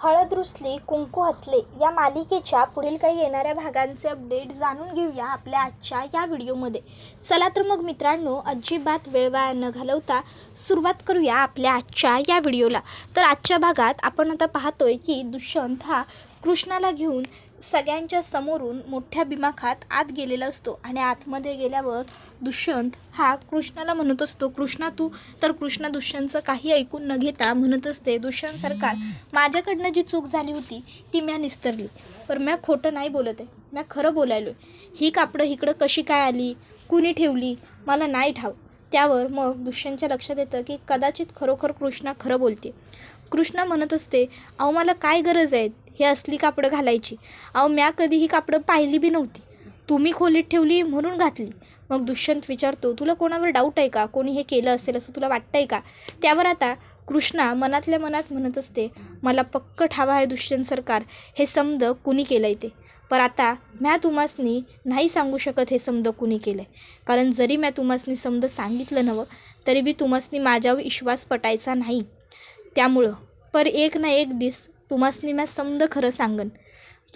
हळद रुसली कुंकू हसले या मालिकेच्या पुढील काही येणाऱ्या भागांचे अपडेट जाणून घेऊया आपल्या आजच्या या व्हिडिओमध्ये. चला तर मग मित्रांनो, अजिबात वेळ वाया न घालवता सुरुवात करूया आपल्या आजच्या या व्हिडिओला. तर आजच्या भागात आपण आता पाहतोय की दुष्यंत हा कृष्णाला घेऊन सगळ्यांच्या समोरून मोठ्या बिमाखात आत गेलेला असतो आणि आतमध्ये गेल्यावर दुष्यंत हा कृष्णाला म्हणत असतो, कृष्णा तू. तर कृष्णा दुष्यंतचं काही ऐकून न घेता म्हणत असते, दुष्यंत सरकार, माझ्याकडनं जी चूक झाली होती ती म्या निस्तरली, पण म्या खोटं नाही बोलत आहे, म्या खरं बोलायलो आहे. ही कापडं इकडं कशी काय आली, कुणी ठेवली, मला नाही ठाव. त्यावर मग दुष्यंतच्या लक्षात येतं की कदाचित खरोखर कृष्णा खरं बोलते. कृष्णा म्हणत असते, अहो मला काय गरज आहे हे असली कापडं घालायची, अहो म्या कधी ही कापडं पाहिली बी नव्हती, तुम्ही खोलीत ठेवली म्हणून घातली. मग दुष्यंत विचारतो, तुला कोणावर डाऊट आहे का, कोणी हे केलं असेल असं तुला वाटतं आहे का. त्यावर आता कृष्णा मनातल्या मनात म्हणत असते, मला पक्क ठावा आहे दुष्यंत सरकार, हे समद कुणी केलं आहे ते. पण आता म्या तुम्हासनी नाही सांगू शकत हे समद कुणी केलं आहे, कारण जरी म्या तुम्हासनी समद सांगितलं नवं तरी बी तुम्हासनी माझ्यावर विश्वास पटायचा नाही. त्यामुळं पर एक ना एक दिस तुम्हासनी म्या समद खरं सांगन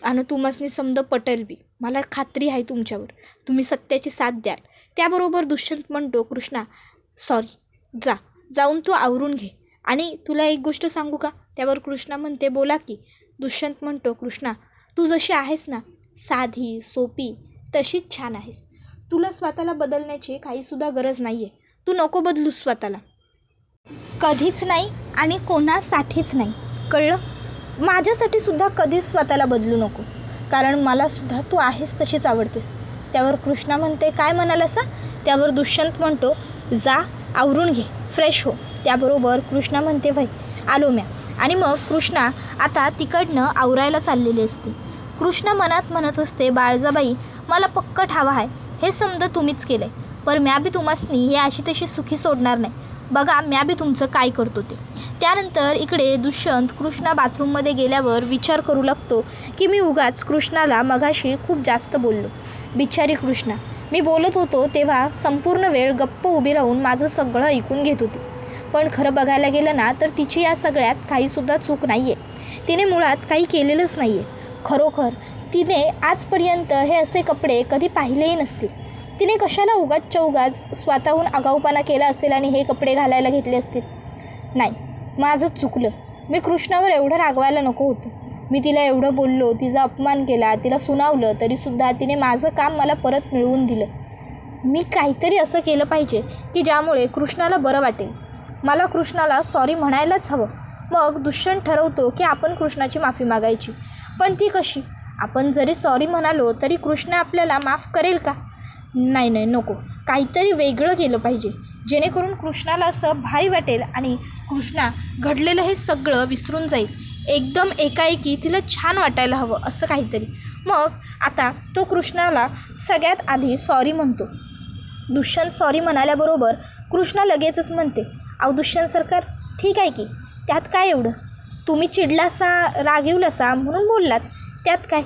आणि तुम्हासनी समद पटेल बी. मला खात्री आहे तुमच्यावर, तुम्ही सत्याची साथ द्याल. त्याबरोबर दुष्यंत म्हणतो, कृष्णा सॉरी, जाऊन तू आवरून घे. आणि तुला एक गोष्ट सांगू का. त्यावर कृष्णा म्हणते, बोला की. दुष्यंत म्हणतो, कृष्णा तू जशी आहेस ना, साधी सोपी, तशीच छान आहेस. तुला स्वतःला बदलण्याची काहीसुद्धा गरज नाही आहे. तू नको बदलू स्वतःला, कधीच नाही आणि कोणासाठीच नाही, कळलं. माझ्यासाठी सुद्धा कधीच स्वतःला बदलू नको, कारण मलासुद्धा तू आहेस तशीच आवडतेस. त्यावर कृष्णा म्हणते, काय म्हणालासा. त्यावर दुष्यंत म्हणतो, जा आवरून घे, फ्रेश हो. त्याबरोबर कृष्णा म्हणते, भाई आलो म्या. आणि मग कृष्णा आता तिकडनं आवरायला चाललेली असते. कृष्णा मनात म्हणत असते, बाळजाबाई मला पक्क ठावा आहे हे समजा तुम्हीच केलं आहे, पण म्या बी तुम्हासनी हे अशी तशी सुखी सोडणार नाही. बघा म्या बी तुमचं काय करतो ते. त्यानंतर इकडे दुष्यंत कृष्णा बाथरूममध्ये गेल्यावर विचार करू लागतो की मी उगाच कृष्णाला मगाशी खूप जास्त बोललो. बिचारी कृष्णा, मी बोलत होतो तेव्हा संपूर्ण वेळ गप्प उभी राहून माझं सगळं ऐकून घेत होती. पण खरं बघायला गेलं ना तर तिची या सगळ्यात काहीसुद्धा चूक नाही आहे. तिने मुळात काही केलेलंच नाही आहे. खरोखर तिने आजपर्यंत हे असे कपडे कधी पाहिलेही नसतील. तिने कशाला उगाचच्या उगाच स्वतःहून आगाऊपणा केला असेल आणि हे कपडे घालायला घेतले असतील. नाही, माझं चुकलं. मी कृष्णावर एवढं रागवायला नको होतं. मी तिला एवढं बोललो, तिचा अपमान केला, तिला सुनावलं, तरीसुद्धा तिने माझं काम मला परत मिळवून दिलं. मी काहीतरी असं केलं पाहिजे की ज्यामुळे कृष्णाला बरं वाटेल. मला कृष्णाला सॉरी म्हणायलाच हवं. मग दुष्यंत ठरवतो की आपण कृष्णाची माफी मागायची. पण ती कशी. आपण जरी सॉरी म्हणालो तरी कृष्णा आपल्याला माफ करेल का. नाही नको, काहीतरी वेगळं केलं पाहिजे जेणेकरून कृष्णाला असं भारी वाटेल आणि कृष्णा घडलेलं हे सगळं विसरून जाईल. एकदम एकाएकी तिला छान वाटायला हवं असं काहीतरी. मग आता तो कृष्णाला सगळ्यात आधी सॉरी म्हणतो. दुष्यंत सॉरी म्हणाल्याबरोबर कृष्णा लगेचच म्हणते, अहो दुष्यंत सरकार, ठीक आहे की, त्यात काय एवढं, तुम्ही चिडलासा, रागिवलासा म्हणून बोललात, त्यात काय,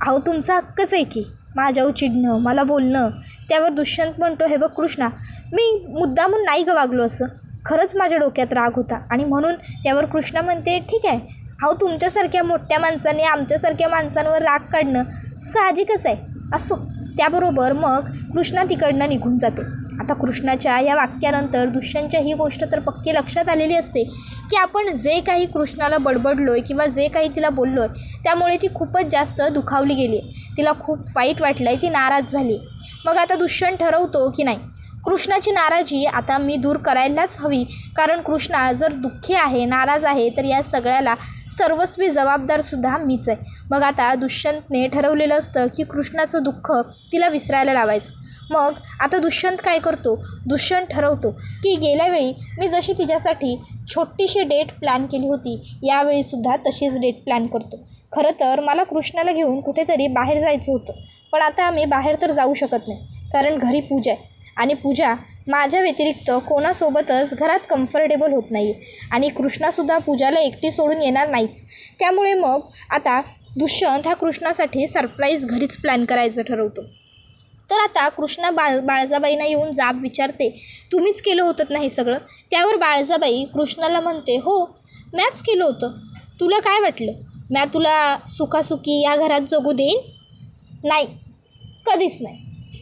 अहो तुमचा हक्कच आहे की माझ्यावर चिडणं, मला बोलणं. त्यावर दुष्यंत म्हणतो, हे बघ कृष्णा, मी मुद्दामून नाही वागलो असं, खरंच माझ्या डोक्यात राग होता आणि म्हणून. त्यावर कृष्णा म्हणते, ठीक आहे, अहो तुमच्यासारख्या मोठ्या माणसाने आमच्यासारख्या माणसांवर राग काढणं साहजिकच आहे, असो. त्याबरोबर मग कृष्णा तिकडनं निघून जाते. आता कृष्णाच्या या वाक्यानंतर दुष्यंतच्या ही गोष्ट तर पक्की लक्षात आलेली असते की आपण जे काही कृष्णाला बडबडलो आहे किंवा जे काही तिला बोललो आहे त्यामुळे ती खूपच जास्त दुखावली गेली आहे. तिला खूप वाईट वाटलं आहे, ती नाराज झाली. मग आता दुष्यंत ठरवतो की नाही, कृष्णाची नाराजी आता मी दूर करायलाच हवी, कारण कृष्णा जर दुःखी आहे, नाराज आहे, तर या सगळ्याला सर्वस्वी जबाबदारसुद्धा मीच आहे. मग आता दुष्यंतने ठरवलेलं असतं की कृष्णाचं दुःख तिला विसरायला लावायचं. मग आता दुष्यंत काय करतो, दुष्यंत ठरवतो की गेल्या वेळी मी जशी तिच्यासाठी छोटीशी डेट प्लॅन केली होती, यावेळीसुद्धा तशीच डेट प्लॅन करतो. खरं तर मला कृष्णाला घेऊन कुठेतरी बाहेर जायचं होतं, पण आता आम्ही बाहेर तर जाऊ शकत नाही, कारण घरी पूजा आहे आणि पूजा माझ्या व्यतिरिक्त कोणासोबतच घरात कम्फर्टेबल होत नाही आणि कृष्णासुद्धा पूजाला एकटी सोडून येणार नाहीच. त्यामुळे मग आता दुष्यंत ह्या कृष्णासाठी सरप्राईज घरीच प्लॅन करायचं ठरवतो. तर आता कृष्णा बाळजाबाईंना येऊन जाब विचारते, तुम्हीच केलं होतं ना हे सगळं. त्यावर बाळजाबाई कृष्णाला म्हणते, हो मॅच केलं होतं. तुला काय वाटलं म्या तुला सुखासुखी या घरात जगू देईन? नाही, कधीच नाही.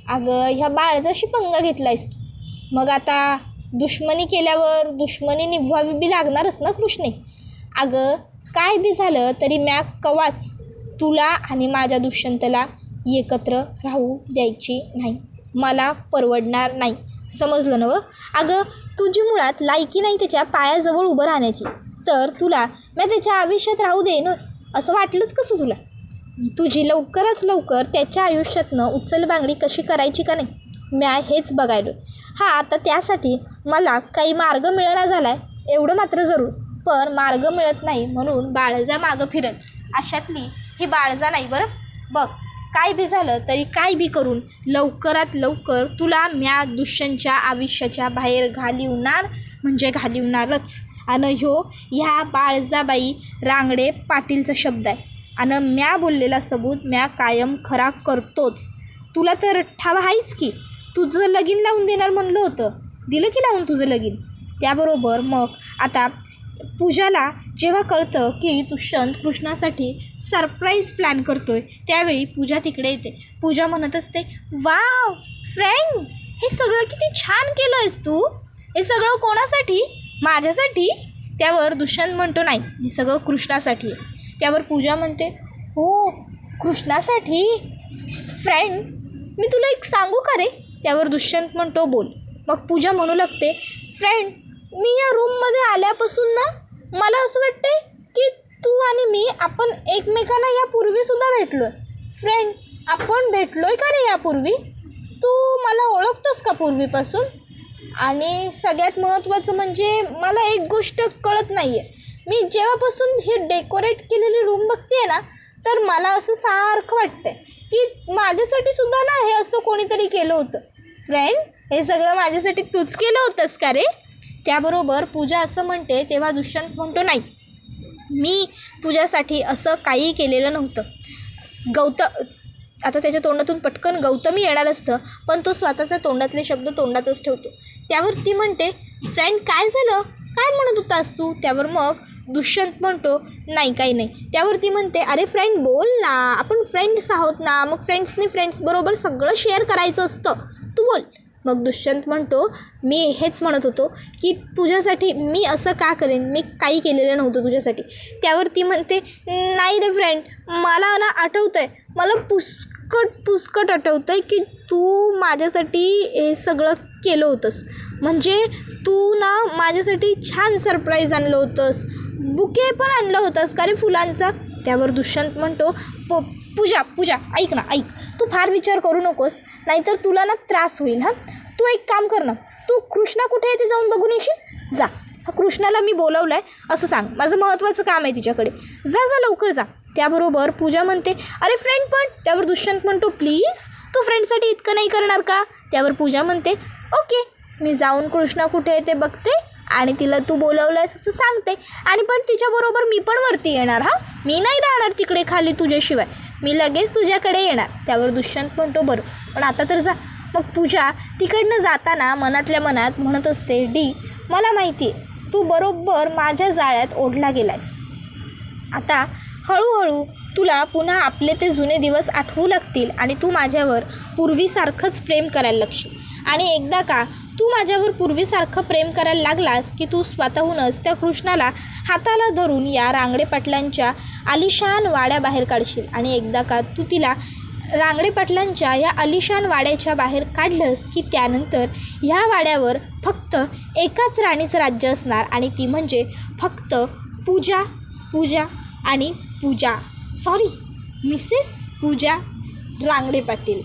अगं ह्या बाळजाशी पंगा घेतला आहेस तू. मग आता दुश्मनी केल्यावर दुश्मनी निभवावी बी लागणारच ना कृष्णे. अगं काय बी झालं तरी म्या कवाच तुला आणि माझ्या दुष्यंतला एकत्र राहू द्यायची नाही. मला परवडणार नाही, समजलं ना? अगं तुझी मुळात लायकी नाही त्याच्या पायाजवळ उभं राहण्याची, तर तुला मी त्याच्या आयुष्यात राहू देईन असं वाटलंच कसं तुला? तुझी लवकरच लवकर त्याच्या आयुष्यातनं उचलबांगडी कशी करायची का नाही, म्या हेच बघायलो. हां, आता त्यासाठी मला काही मार्ग मिळेना झाला आहे एवढं मात्र जरूर. पण मार्ग मिळत नाही म्हणून बाळजा मागं फिरत अशातली ही बाळजा नाही बरं. बघ काय बी झालं तरी काय बी करून लवकरात लवकर तुला म्या दुष्यंतच्या आयुष्याच्या बाहेर घालिवणार म्हणजे घालिवणारच. आणि ह्या बाळजाबाई रांगडे पाटीलचा शब्द आहे आणि म्या बोललेला सबूत म्या कायम खरा करतोच. तुला तर ठावा आहेच की तुझं लगीन लावून देणार म्हणलं होतं, दिलं की लावून तुझं लगीन. त्याबरोबर मग आता पूजाला जेव्हा कळतं की दुष्यंत कृष्णासाठी सरप्राईज प्लॅन करतोय त्यावेळी पूजा तिकडे येते. पूजा म्हणत असते, वाव फ्रेंड, हे सगळं किती छान केलं आहेस तू. हे सगळं कोणासाठी? माझ्यासाठी? त्यावर दुष्यंत म्हणतो, नाही हे सगळं कृष्णासाठी आहे. त्यावर पूजा म्हणते, हो कृष्णासाठी? फ्रेंड मी तुला एक सांगू का रे? त्यावर दुष्यंत म्हणतो, बोल. मग पूजा म्हणू लागते, फ्रेंड मी या रूममध्ये आल्यापासून ना मला असं वाटतंय की तू आणि मी आपण एकमेकांना यापूर्वीसुद्धा भेटलो आहे. फ्रेंड आपण भेटलो आहे का रे यापूर्वी? तू मला ओळखतोस का पूर्वीपासून? आणि सगळ्यात महत्त्वाचं म्हणजे मला एक गोष्ट कळत नाही आहे, मी जेव्हापासून ही डेकोरेट केलेली रूम बघते ना तर मला असं सारखं वाटतं आहे की माझ्यासाठी सुद्धा ना हे असं कोणीतरी केलं होतं. फ्रेंड हे सगळं माझ्यासाठी तूच केलं होतंस का रे? त्याबरोबर पूजा असं म्हणते तेव्हा दुष्यंत म्हणतो, नाही मी तुझ्यासाठी असं काही केलेलं नव्हतं. आता त्याच्या तोंडातून पटकन गौतमी येणार असतं पण तो स्वतःच्या तोंडातले शब्द तोंडातच ठेवतो. त्यावर ती म्हणते, फ्रेंड काय झालं, काय म्हणत होतास तू? त्यावर मग दुष्यंत म्हणतो, नाही काही नाही. त्यावर ती म्हणते, अरे फ्रेंड बोल ना, आपण फ्रेंड्स आहोत ना, मग फ्रेंड्सनी फ्रेंड्सबरोबर सगळं शेअर करायचं असतं, तू बोल. मग दुष्यंत म्हणतो, मी हेच म्हणत होतो की तुझ्यासाठी मी असं का करेन, मी काही केलेलं नव्हतं तुझ्यासाठी. त्यावर ती म्हणते, नाही रे फ्रेंड मला ना आठवतं आहे, मला पुष्कट आठवतं आहे की तू माझ्यासाठी हे सगळं केलं होतंस. म्हणजे तू ना माझ्यासाठी छान सरप्राईज आणलं होतंस, बुके पण आणलं होतंस का रे फुलांचा? त्यावर दुष्यंत म्हणतो, पूजा ऐक ना, ऐक, तू फार विचार करू नकोस नाहीतर तुला ना त्रास होईल. हां तू एक काम कर ना, तू कृष्णा कुठे आहे ते जाऊन बघून येशील. जा, कृष्णाला मी बोलवलं आहे असं सांग, माझं महत्त्वाचं काम आहे तिच्याकडे, जा लवकर जा. त्याबरोबर पूजा म्हणते, अरे फ्रेंड पण. त्यावर दुष्यंत म्हणतो, प्लीज तू फ्रेंडसाठी इतकं नाही करणार का? त्यावर पूजा म्हणते, ओके मी जाऊन कृष्णा कुठे आहे ते बघते आणि तिला तू बोलवलं आहेस असं सांगते आणि पण तिच्याबरोबर मी पण वरती येणार. हां मी नाही राहणार तिकडे खाली तुझ्याशिवाय, मी लगेच तुझ्याकडे येणार. त्यावर दुष्यंत म्हणतो, बरं पण आता तर जा. मग पूजा तिकडनं जाताना मनातल्या मनात म्हणत असते, डी मला माहिती आहे तू बरोबर माझ्या जाळ्यात ओढला गेलायस. आता हळूहळू तुला पुन्हा आपले ते जुने दिवस आठवू लागतील आणि तू माझ्यावर पूर्वीसारखंच प्रेम करायला लागशील. आणि एकदा का तू माझ्यावर पूर्वीसारखं प्रेम करायला लागलास की तू स्वतःहूनच त्या कृष्णाला हाताला धरून या रांगडे पाटलांच्या आलिशान वाड्याबाहेर काढशील. आणि एकदा का तू तिला रांगडे पाटलांच्या या आलिशान वाड्याच्या बाहेर काढलंस की त्यानंतर ह्या वाड्यावर फक्त एकाच राणीचं राज्य असणार आणि ती म्हणजे फक्त पूजा आणि पूजा, सॉरी मिसेस पूजा रांगडे पाटील.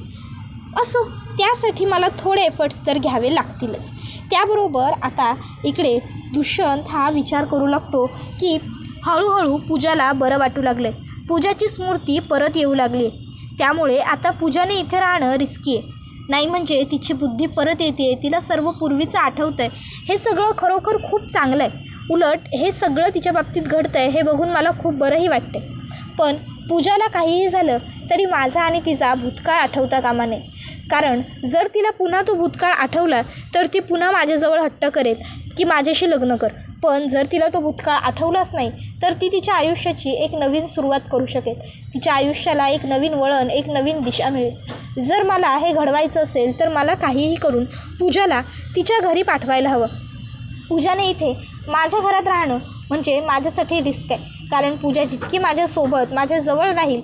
असो, त्यासाठी मला थोडे एफर्ट्स तर घ्यावे लागतीलच. त्याबरोबर आता इकडे दुष्यंत हा विचार करू लागतो की हळूहळू पूजाला बरं वाटू लागलं आहे, पूजाची स्मृती परत येऊ लागली आहे. त्यामुळे आता पूजाने इथे राहणं रिस्की आहे. नाही म्हणजे तिची बुद्धी परत येते, तिला सर्व पूर्वीचं आठवतं आहे. हे सगळं खरोखर खूप चांगलं आहे. उलट हे सगळं तिच्या बाबतीत घडतं आहे हे बघून मला खूप बरंही वाटते. पण पूजाला काहीही झालं तरी माझा आणि तिचा भूतकाळ आठवता कामा नये. कारण जर तिला पुन्हा तो भूतकाळ आठवला तर ती पुन्हा माझ्याजवळ हट्ट करेल की माझ्याशी लग्न कर. पण जर तिला तो भूतकाळ आठवलाच नाही तर ती तिच्या आयुष्याची एक नवीन सुरुवात करू शकेल. तिच्या आयुष्याला एक नवीन वळण, एक नवीन दिशा मिळेल. जर मला हे घडवायचं असेल तर मला काहीही करून पूजाला तिच्या घरी पाठवायला हवं. पूजाने इथे माझ्या घरात राहणं म्हणजे माझ्यासाठी रिस्क आहे, कारण पूजा जितकी माझ्यासोबत माझ्याजवळ राहील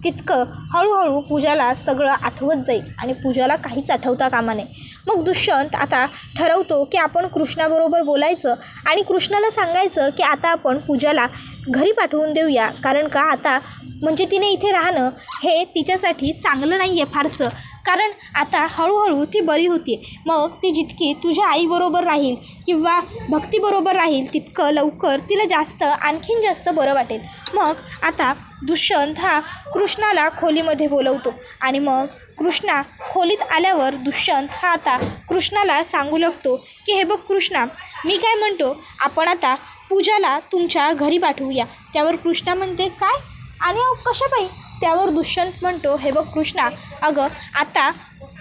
तितकं हळूहळू पूजाला सगळं आठवत जाईल आणि पूजाला काहीच आठवता कामा नये. मग दुष्यंत आता ठरवतो की आपण कृष्णाबरोबर बोलायचं आणि कृष्णाला सांगायचं की आता आपण पूजाला घरी पाठवून देऊया, कारण का आता म्हणजे तिने इथे राहणं हे तिच्यासाठी चांगलं नाही आहे फारसं, कारण आता हळूहळू ती बरी होती. मग ती जितकी तुझ्या आईबरोबर राहील किंवा भक्तीबरोबर राहील तितकं लवकर तिला आणखीन जास्त बरं वाटेल. मग आता दुष्यंत हा कृष्णाला खोलीमध्ये बोलवतो आणि मग कृष्णा खोलीत आल्यावर दुष्यंत हा आता कृष्णाला सांगू लागतो की हे बघ कृष्णा, मी काय म्हणतो, आपण आता पूजाला तुमच्या घरी पाठवूया. त्यावर कृष्णा म्हणते काय आणि कशापायी? त्यावर दुष्यंत म्हणतो हे बघ कृष्णा, अगं आता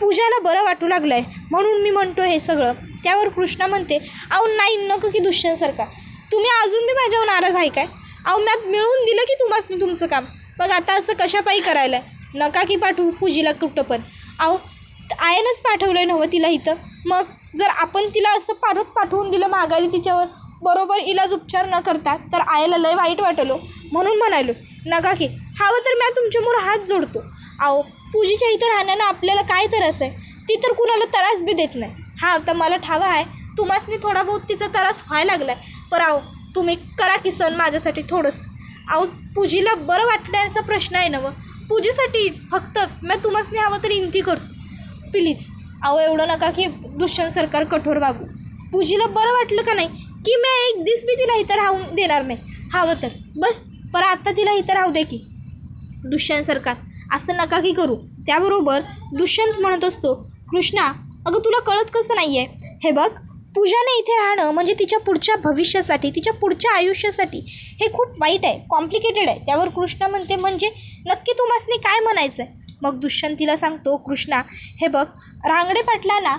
पूजाला बरं वाटू लागलं आहे म्हणून मी म्हणतो हे सगळं. त्यावर कृष्णा म्हणते अहो नाही, नको की दुष्यंत सरकार, तुम्ही अजून बी माझ्यावर नाराज आहे काय? अहो मी मिळवून दिलं की तुम्हाला तुमचं काम, मग आता असं कशापायी करायला आहे? नका की पाठवू पूजीला कुठं पण. अहो आयनंच पाठवलं आहे नव्हं तिला इथं, मग जर आपण तिला असं परत पाठवून दिलं माघारी तिच्यावर बरोबर इलाज उपचार न करता तर आईला लय वाईट वाटलो, म्हणून म्हणालो नका की. हवं तर मी तुमच्यामुळं हात जोडतो. अहो पूजेच्या इथं राहण्यानं आपल्याला काय त्रास आहे? ती तर कुणाला त्रास बी देत नाही. हा तर मला ठावा आहे तुम्हासनी थोडा बहुत तिचा त्रास व्हायला लागला आहे, पर अहो तुम्ही करा की सण माझ्यासाठी थोडंसं. अहो पूजेला बरं वाटण्याचा प्रश्न आहे नवं, पूजेसाठी फक्त मी तुम्हासनी हवं तर विनंती करतो प्लीज. अहो एवढं नका की दुष्यंत सरकार कठोर वागू. पूजेला बरं वाटलं का नाही की मी एक दिवस बी तिला इथं राहून देणार नाही, हवं तर बस, पर आत्ता तिला इथं राहू दे की. दुष्यंत सरकार असं नका की करू. त्याबरोबर दुष्यंत म्हणत असतो कृष्णा, अगं तुला कळत कसं नाही आहे? हे बघ पूजाने इथे राहणं म्हणजे तिच्या पुढच्या भविष्यासाठी, तिच्या पुढच्या आयुष्यासाठी हे खूप वाईट आहे, कॉम्प्लिकेटेड आहे. त्यावर कृष्णा म्हणते म्हणजे नक्की तुम्हासनी काय म्हणायचं आहे? मग दुष्यंत तिला सांगतो कृष्णा, हे बघ रांगडे पाटलांना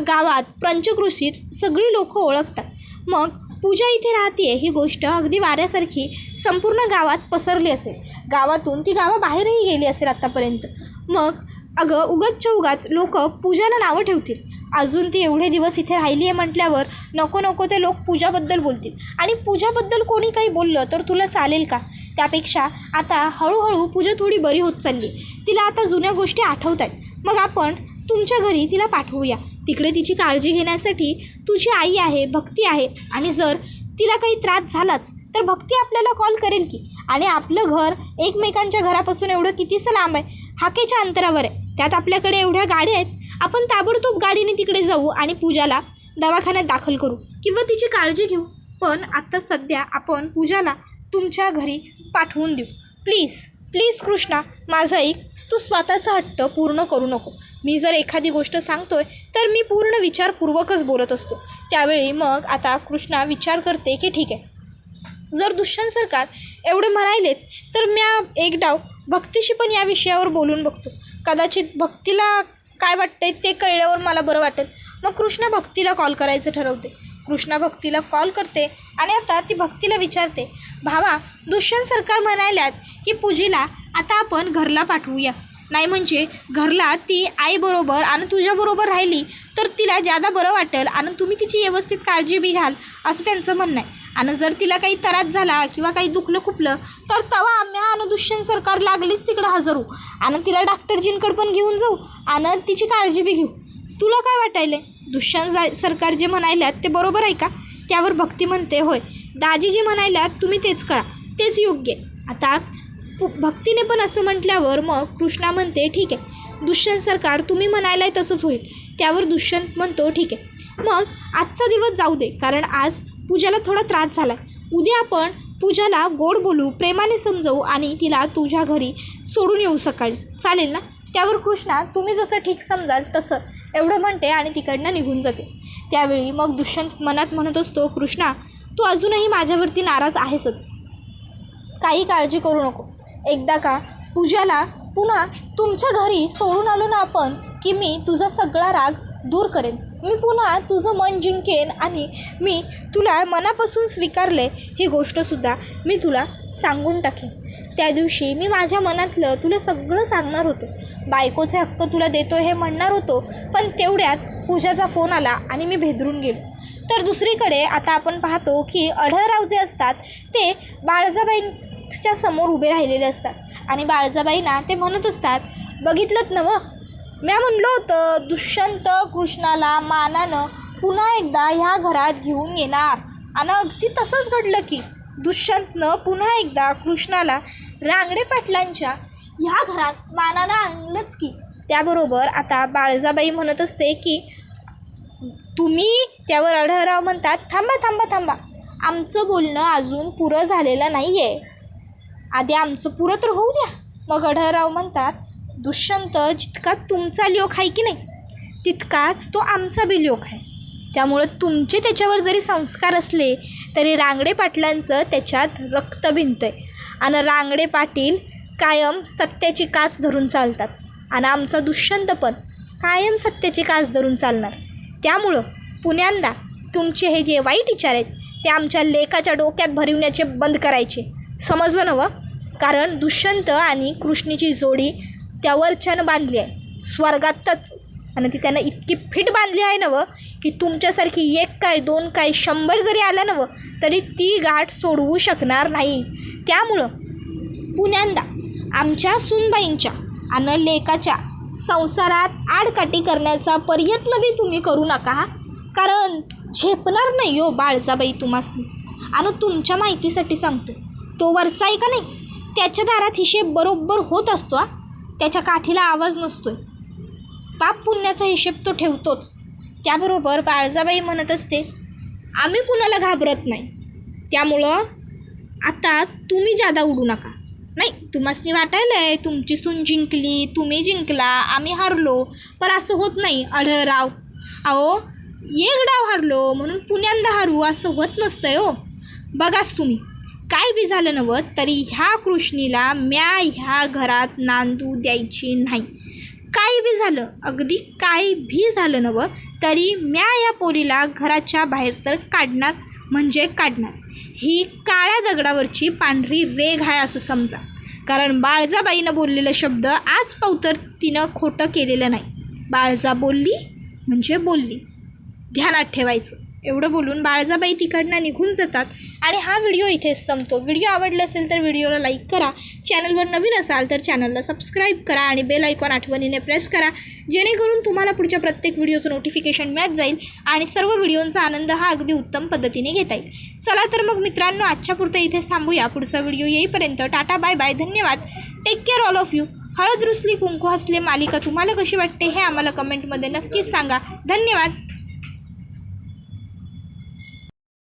गावात पंचक्रोशीत सगळी लोकं ओळखतात. मग पूजा इथे राहते ही गोष्ट अगदी वाऱ्यासारखी संपूर्ण गावात पसरली असेल, गावातून ती गावाबाहेरही गेली असेल आत्तापर्यंत. मग अगं उगाचच्या उगाच लोक पूजाला नावं ठेवतील. अजून ती एवढे दिवस इथे राहिली आहे म्हटल्यावर नको ते लोक पूजाबद्दल बोलतील, आणि पूजाबद्दल कोणी काही बोललं तर तुला चालेल का? त्यापेक्षा आता हळूहळू पूजा थोडी बरी होत चालली, तिला आता जुन्या गोष्टी आठवत आहेत. मग आपण तुमच्या घरी तिला पाठवूया, तिकडे तिची काळजी घेण्यासाठी तुझी आई आहे, भक्ती आहे, आणि जर तिला काही त्रास झालाच तर भक्ती आपल्याला कॉल करेल की. आणि आपलं घर एकमेकांच्या घरापासून एवढं कितीसं लांब आहे, हाकेच्या अंतरावर आहे, त्यात आपल्याकडे एवढ्या गाड्या आहेत, आपण ताबडतोब गाडीने तिकडे जाऊ आणि पूजाला दवाखान्यात दाखल करू किंवा तिची काळजी घेऊ. पण आत्ता सध्या आपण पूजाला तुमच्या घरी पाठवून देऊ. प्लीज कृष्णा माझं ऐक, तू स्वतःचा हट्ट पूर्ण करू नको. मी जर एखादी गोष्ट सांगतोय तर मी पूर्ण विचारपूर्वकच बोलत असतो. त्यावेळी मग आता कृष्णा विचार करते की ठीक आहे, जर दुष्यंत सरकार एवढे म्हणायलेत तर मी एक डाव भक्तीशी पण या विषयावर बोलून बघतो. कदाचित भक्तीला काय वाटतंय ते कळल्यावर मला बरं वाटेल. मग कृष्णा भक्तीला कॉल करायचं ठरवते. कृष्णा भक्तीला कॉल करते आणि आता ती भक्तीला विचारते, भावा दुष्यंत सरकार म्हणायल्यात की पूजेला आता आपण घरला पाठवूया, नाही म्हणजे घरला ती आईबरोबर आणि तुझ्याबरोबर राहिली तर तिला जादा बरं वाटेल आणि तुम्ही तिची व्यवस्थित काळजी बी घ्याल असं त्यांचं म्हणणं आहे. आणि जर तिला काही त्रास झाला किंवा काही दुखलं खुपलं तर तवा आम्ही आणि दुष्यंत सरकार लागलीच तिकडं हजर होऊ आणि तिला डॉक्टरजींकडे पण घेऊन जाऊ आणि तिची काळजी बी घेऊ. तुला काय वाटायलं दुष्यंत सरकार जे म्हणायल्यात ते बरोबर आहे का? त्यावर भक्ती म्हणते होय दाजी जे म्हणायल्यात तुम्ही तेच करा, तेच योग्य आहे. आता भक्तीने पण असं म्हटल्यावर मग कृष्णा म्हणते ठीक आहे दुष्यंत सरकार तुम्ही म्हणायलाय तसंच होईल. त्यावर दुष्यंत म्हणतो ठीक आहे, मग आजचा दिवस जाऊ दे, कारण आज पूजाला थोडा त्रास झाला आहे. उद्या आपण पूजाला गोड बोलू, प्रेमाने समजवू आणि तिला तुझ्या घरी सोडून येऊ सकाळी, चालेल ना? त्यावर कृष्णा तुम्ही जसं ठीक समजाल तसं एवढं म्हणते आणि तिकडनं निघून जाते. त्यावेळी मग दुष्यंत मनात म्हणत असतो कृष्णा तू अजूनही माझ्यावरती नाराज आहेसच, काही काळजी करू नको. एकदा का पूजाला पुन्हा तुमच्या घरी सोडून आलो ना आपण की मी तुझा सगळा राग दूर करेन. मी पुन्हा तुझं मन जिंकेन आणि मी तुला मनापासून स्वीकारले ही गोष्टसुद्धा मी तुला सांगून टाकेन. त्या दिवशी मी माझ्या मनातलं तुला सगळं सांगणार होतो. बायकोचे हक्क तुला देतो हे म्हणणार होतो, पण तेवढ्यात पूजाचा फोन आला आणि मी भेदरून गेलो. तर दुसरीकडे आता आपण पाहतो की आढळराव जे असतात ते बाळजाबाईंच्या समोर उभे राहिलेले असतात आणि बाळजाबाईंना ते म्हणत असतात, बघितलंत ना व, म्या म्हणलं होतं दुष्यंत कृष्णाला मानानं पुन्हा एकदा ह्या घरात घेऊन येणार. आणि अगदी तसंच घडलं की दुष्यंतनं पुन्हा एकदा कृष्णाला रांगडे पाटलांच्या ह्या घरात मानानं आणलंच की. त्याबरोबर आता बाळजाबाई म्हणत असते की तुम्ही, त्यावर आढळराव म्हणतात, थांबा थांबा थांबा, आमचं बोलणं अजून पुरं झालेलं नाही आहे, आधी आमचं पुरं तर होऊ द्या. मग आढळराव म्हणतात, दुष्यंत जितका तुमचा लोक आहे की नाही तितकाच तो आमचा बी लोक आहे. त्यामुळं तुमचे त्याच्यावर जरी संस्कार असले तरी रांगडे पाटलांचं त्याच्यात रक्त भिनतं आहे आणि रांगडे पाटील कायम सत्याची काच धरून चालतात आणि आमचा दुष्यंत पण कायम सत्याची काच धरून चालणार. त्यामुळं पुण्यांदा तुमचे हे जे वाईट विचार आहेत ते आमच्या लेकाच्या डोक्यात भरवण्याचे बंद करायचे, समजलं नवं. कारण दुष्यंत आणि कृष्णीची जोडी त्यावरच्यानं बांधली आहे स्वर्गातच, आणि ती त्यानं इतकी फिट बांधली आहे नवं की तुमच्यासारखी एक काय दोन काय 100 जरी आल्या नवं तरी ती गाठ सोडवू शकणार नाही. त्यामुळं पुण्यांदा आमच्या सूनबाईंच्या आणि लेकाच्या संसारात आडकाठी करण्याचा प्रयत्न बी तुम्ही करू नका, कारण झेपणार नाही हो बाळजाबाई तुम्हासनी. आणि तुमच्या माहितीसाठी सांगतो, तो वरचा आहे का नाही त्याच्या दारात हिशेब बरोबर होत असतो. त्याच्या काठीला आवाज नसतोय. पाप पुण्याचा हिशेब तो ठेवतोच. त्याबरोबर बाळजाबाई म्हणत असते, आम्ही कुणाला घाबरत नाही, त्यामुळं आता तुम्ही जादा उडू नका. नाही, तुम्हासनी वाटायला आहे तुमची सून जिंकली, तुम्ही जिंकला, आम्ही हारलो, पण असं होत नाही आढळराव. अहो, एक डाव हारलो म्हणून पुण्यांदा हारू असं होत नसतंय हो. बघाच तुम्ही, काय बी झालं नवं तरी ह्या कृष्णीला म्या ह्या घरात नांदू द्यायची नाही. काय बी झालं, अगदी काय भी झालं नवं तरी म्या या पोरीला घराच्या बाहेर तर काढणार म्हणजे काढणार. ही काळ्या दगडावरची पांढरी रेघ आहे असं समजा. कारण बाळजाबाईनं बोललेलं शब्द आज पावतर तिनं खोटं केलेलं नाही. बाळजा बोलली म्हणजे बोलली, ध्यानात ठेवायचं. एवढं बोलून बाळजाबाई तिकडनं निघून जातात आणि हा व्हिडिओ इथेच संपतो. व्हिडिओ आवडला असेल तर व्हिडिओला लाईक करा, चॅनलवर नवीन असाल तर चॅनलला सबस्क्राईब करा आणि बेल आयकॉन आठवणीने प्रेस करा, जेणेकरून तुम्हाला पुढच्या प्रत्येक व्हिडिओचं नोटिफिकेशन मिळत जाईल आणि सर्व व्हिडिओंचा आनंद हा अगदी उत्तम पद्धतीने घेता येईल. चला तर मग मित्रांनो, आजच्या पुरतं इथेच थांबूया. पुढचा व्हिडिओ येईपर्यंत टाटा, बाय बाय, धन्यवाद, take care all of you. हळद रुसली कुंकू हसले मालिका तुम्हाला कशी वाटते हे आम्हाला कमेंटमध्ये नक्कीच सांगा. धन्यवाद.